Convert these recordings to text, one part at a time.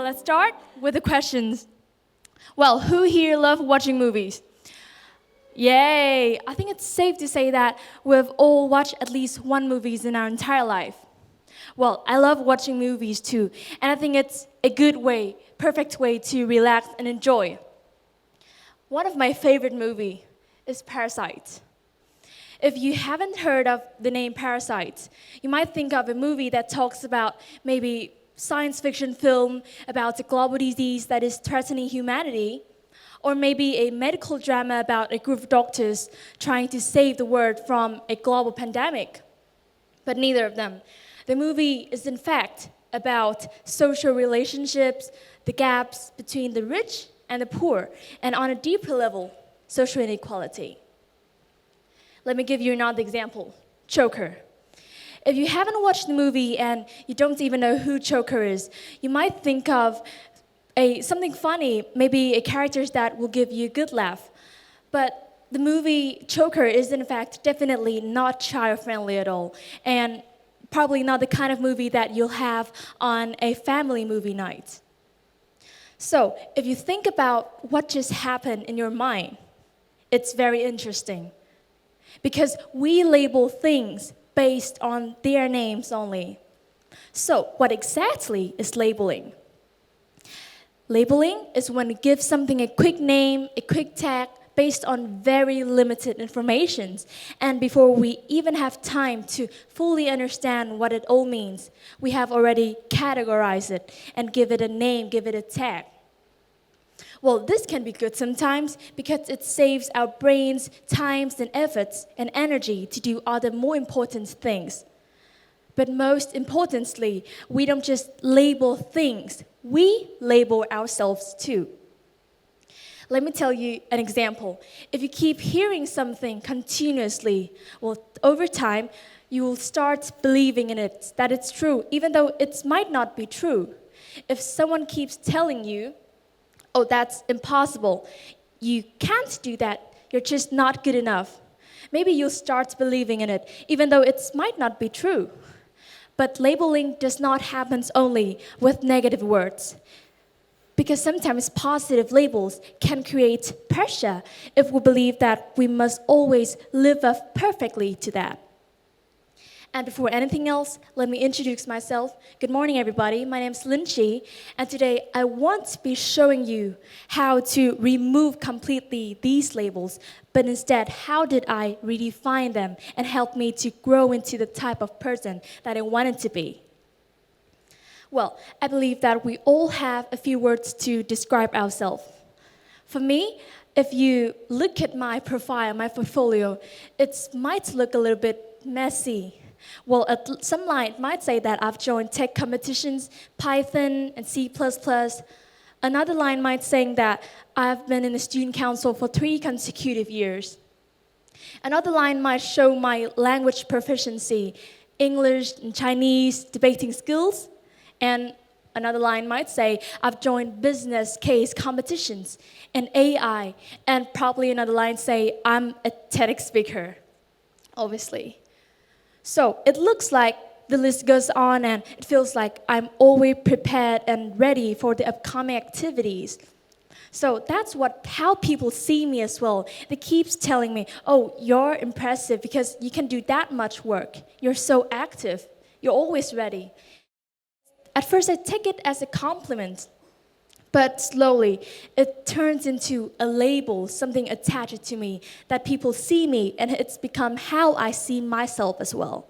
Well, let's start with the questions. Well, who here love watching movies? Yay! I think it's safe to say that we've all watched at least one movie in our entire life. Well, I love watching movies too, and I think it's a good way, perfect way to relax and enjoy. One of my favorite movies is Parasite. If you haven't heard of the name Parasite, you might think of a movie that talks about maybe science fiction film about a global disease that is threatening humanity, or maybe a medical drama about a group of doctors trying to save the world from a global pandemic. But neither of them. The movie is in fact about social relationships, the gaps between the rich and the poor, and on a deeper level, social inequality. Let me give you another example, Joker. If you haven't watched the movie and you don't even know who Joker is, you might think of something funny, maybe a character that will give you a good laugh. But the movie Joker is in fact definitely not child-friendly at all, and probably not the kind of movie that you'll have on a family movie night. So, if you think about what just happened in your mind, it's very interesting. Because we label things based on their names only. So, what exactly is labeling? Labeling is when you give something a quick name, a quick tag, based on very limited information. And before we even have time to fully understand what it all means, we have already categorized it and give it a name, give it a tag. Well, this can be good sometimes because it saves our brains times and efforts and energy to do other more important things. But most importantly, we don't just label things, we label ourselves too. Let me tell you an example. If you keep hearing something continuously, well, over time, you will start believing in it, that it's true, even though it might not be true. If someone keeps telling you, oh, that's impossible, you can't do that, you're just not good enough, maybe you'll start believing in it, even though it might not be true. But labeling does not happen only with negative words. Because sometimes positive labels can create pressure if we believe that we must always live up perfectly to that. And before anything else, let me introduce myself. Good morning, everybody. My name is LINH, and today I want to be showing you how to remove completely these labels, but instead, how did I redefine them and help me to grow into the type of person that I wanted to be. Well, I believe that we all have a few words to describe ourselves. For me, if you look at my profile, my portfolio, it might look a little bit messy. Well, some line might say that I've joined tech competitions, Python and C++. Another line might say that I've been in the student council for 3 consecutive years. Another line might show my language proficiency, English and Chinese debating skills. And another line might say, I've joined business case competitions and AI. And probably another line say, I'm a TEDx speaker, obviously. So it looks like the list goes on and it feels like I'm always prepared and ready for the upcoming activities. So that's how people see me as well. They keep telling me, oh, you're impressive because you can do that much work. You're so active. You're always ready. At first, I take it as a compliment, but slowly, it turns into a label, something attached to me, that people see me, and it's become how I see myself as well.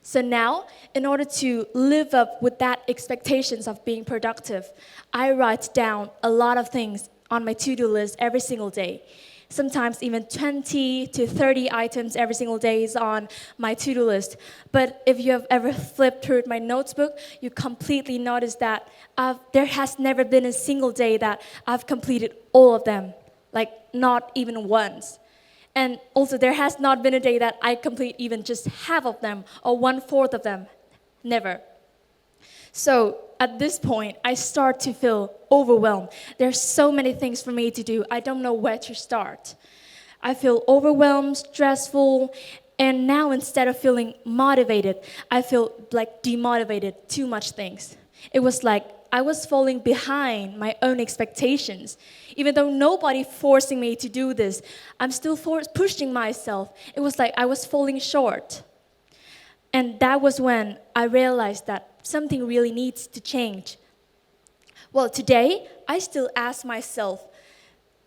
So now, in order to live up with that expectations of being productive, I write down a lot of things on my to-do list every single day. Sometimes even 20 to 30 items every single day is on my to-do list. But if you have ever flipped through my notebook, you completely notice that there has never been a single day that I've completed all of them, like not even once. And also there has not been a day that I complete even just half of them or 1/4 of them, never. So at this point, I start to feel overwhelmed. There's so many things for me to do. I don't know where to start. I feel overwhelmed, stressful, and now instead of feeling motivated, I feel like demotivated, too much things. It was like I was falling behind my own expectations. Even though nobody forcing me to do this, I'm still pushing myself. It was like I was falling short. And that was when I realized that something really needs to change. Well, today, I still ask myself,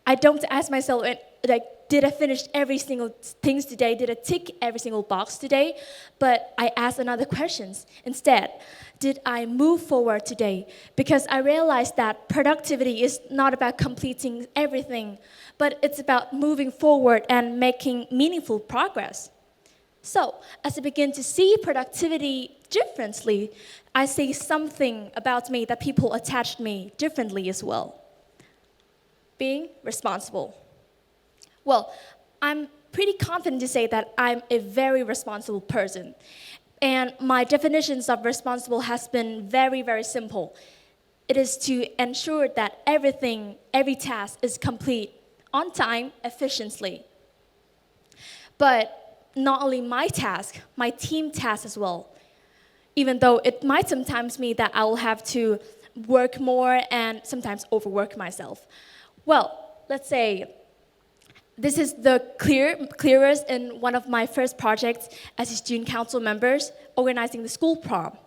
I don't ask myself, like, did I finish every single things today? Did I tick every single box today? But I ask another questions instead. Did I move forward today? Because I realized that productivity is not about completing everything, but it's about moving forward and making meaningful progress. So, as I begin to see productivity differently, I see something about me that people attached me differently as well. Being responsible. Well, I'm pretty confident to say that I'm a very responsible person. And my definitions of responsible has been very, very simple. It is to ensure that every task is complete on time, efficiently. But not only my task, my team task as well. Even though it might sometimes mean that I will have to work more and sometimes overwork myself. Well, let's say this is the clearest in one of my first projects as a student council members, organizing the school prom.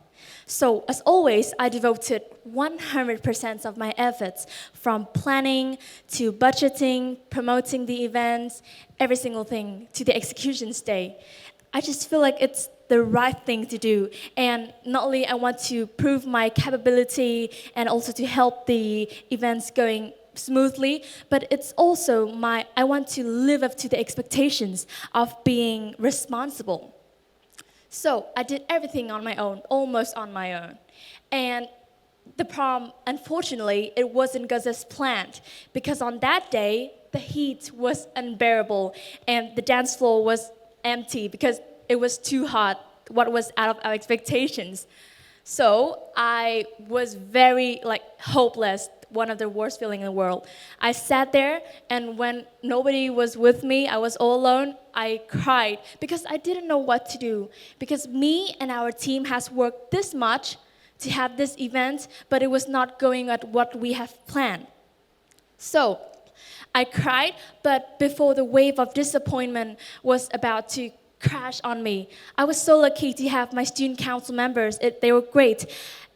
So, as always, I devoted 100% of my efforts from planning to budgeting, promoting the events, every single thing to the execution day. I just feel like it's the right thing to do. And not only I want to prove my capability and also to help the events going smoothly, but it's also I want to live up to the expectations of being responsible. So I did everything on my own, almost on my own. And the prom, unfortunately, it wasn't as planned, because on that day, the heat was unbearable and the dance floor was empty because it was too hot, what was out of our expectations. So I was very hopeless, one of the worst feelings in the world. I sat there, and when nobody was with me, I was all alone, I cried because I didn't know what to do. Because me and our team has worked this much to have this event, but it was not going at what we have planned. So I cried, but before the wave of disappointment was about to crash on me, I was so lucky to have my student council members. They were great.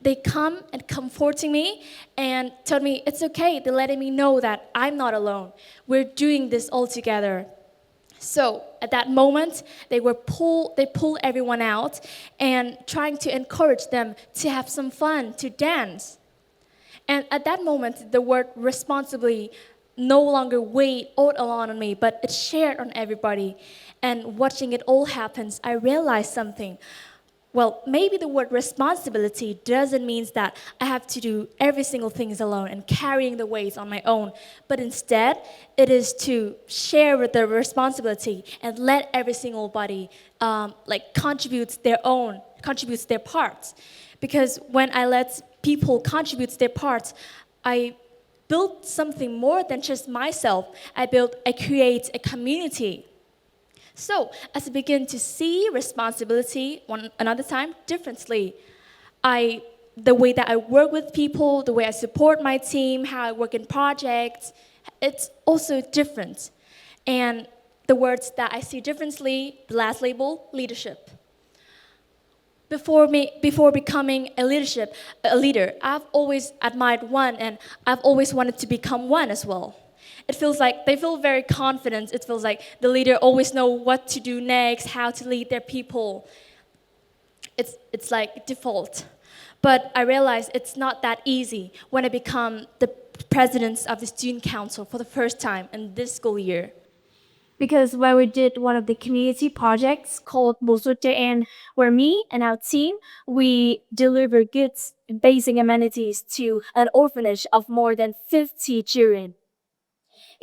They come and comforting me and told me it's okay. They're letting me know that I'm not alone. We're doing this all together. So at that moment, they pulled everyone out and trying to encourage them to have some fun, to dance. And at that moment, the word responsibly no longer weighed all alone on me, but it shared on everybody. And watching it all happen, I realized something. Well, maybe the word responsibility doesn't mean that I have to do every single thing alone and carrying the weight on my own, but instead, it is to share with the responsibility and let every single body contributes their parts. Because when I let people contribute their parts, I build something more than just myself. I create a community. So, as I begin to see responsibility another time differently, the way that I work with people, the way I support my team, how I work in projects, it's also different. And the words that I see differently, the last label, leadership. Before becoming a leader, I've always admired one, and I've always wanted to become one as well. It feels like they feel very confident. It feels like the leader always know what to do next, how to lead their people. It's like default. But I realized it's not that easy when I become the president of the student council for the first time in this school year. Because when we did one of the community projects called Mosutean, where me and our team, we deliver goods and basic amenities to an orphanage of more than 50 children.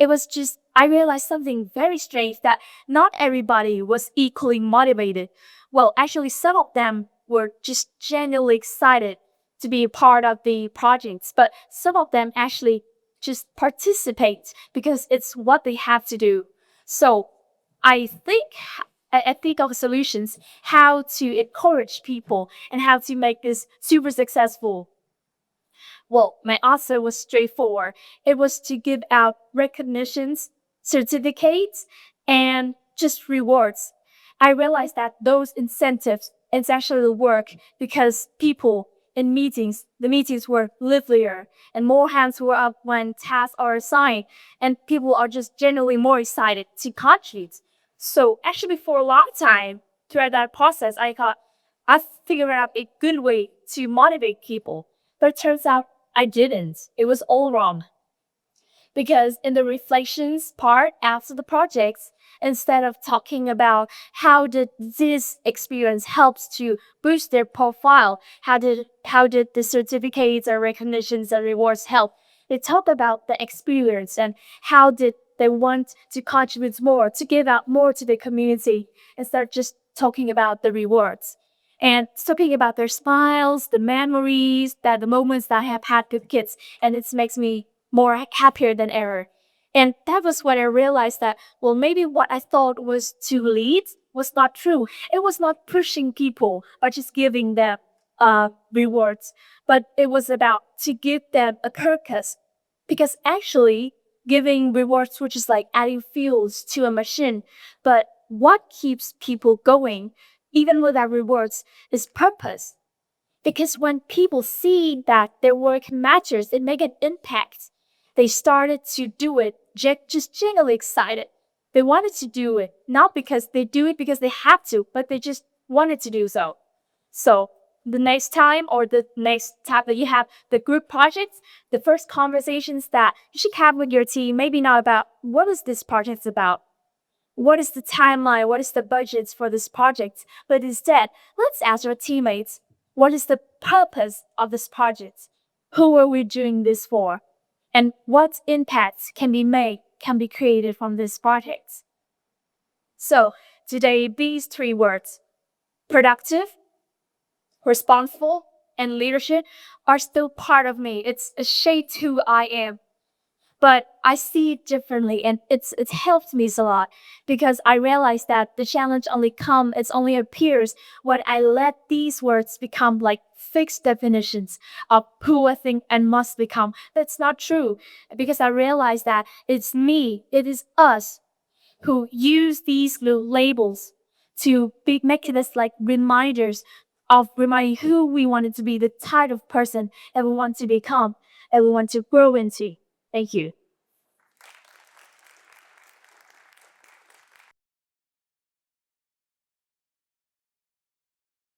I realized something very strange, that not everybody was equally motivated. Well, actually, some of them were just genuinely excited to be a part of the projects, but some of them actually just participate because it's what they have to do. So I think of solutions, how to encourage people and how to make this super successful. Well, my answer was straightforward. It was to give out recognitions, certificates, and just rewards. I realized that those incentives actually work because people in meetings, the meetings were livelier and more hands were up when tasks are assigned, and people are just generally more excited to contribute. So actually for a long time, throughout that process, I thought I figured out a good way to motivate people. But it turns out I didn't. It was all wrong. Because in the reflections part after the projects, instead of talking about how did this experience helps to boost their profile, how did the certificates or recognitions and rewards help, they talk about the experience and how did they want to contribute more, to give out more to the community, instead of just talking about the rewards. And talking about their smiles, the memories, the moments that I have had with kids, and it makes me more happier than ever. And that was when I realized that, well, maybe what I thought was to lead was not true. It was not pushing people or just giving them rewards, but it was about to give them a purpose. Because actually, giving rewards which is like adding fuels to a machine, but what keeps people going, even without rewards, is purpose. Because when people see that their work matters, it makes an impact. They started to do it, just genuinely excited. They wanted to do it, not because they do it because they have to, but they just wanted to do so. So the next time or the next time that you have the group projects, the first conversations that you should have with your team, maybe not about what is this project about, what is the timeline, what is the budgets for this project, but instead, let's ask our teammates, what is the purpose of this project? Who are we doing this for? And what impacts can be made, can be created from this project? So today, these three words, productive, responsible, and leadership, are still part of me. It's a shade who I am. But I see it differently, and it's helped me a lot, because I realized that the challenge only appears when I let these words become like fixed definitions of who I think and must become. That's not true, because I realized that it's me, it is us who use these little labels to make this like reminders of reminding who we wanted to be, the type of person that we want to become and we want to grow into. Thank you.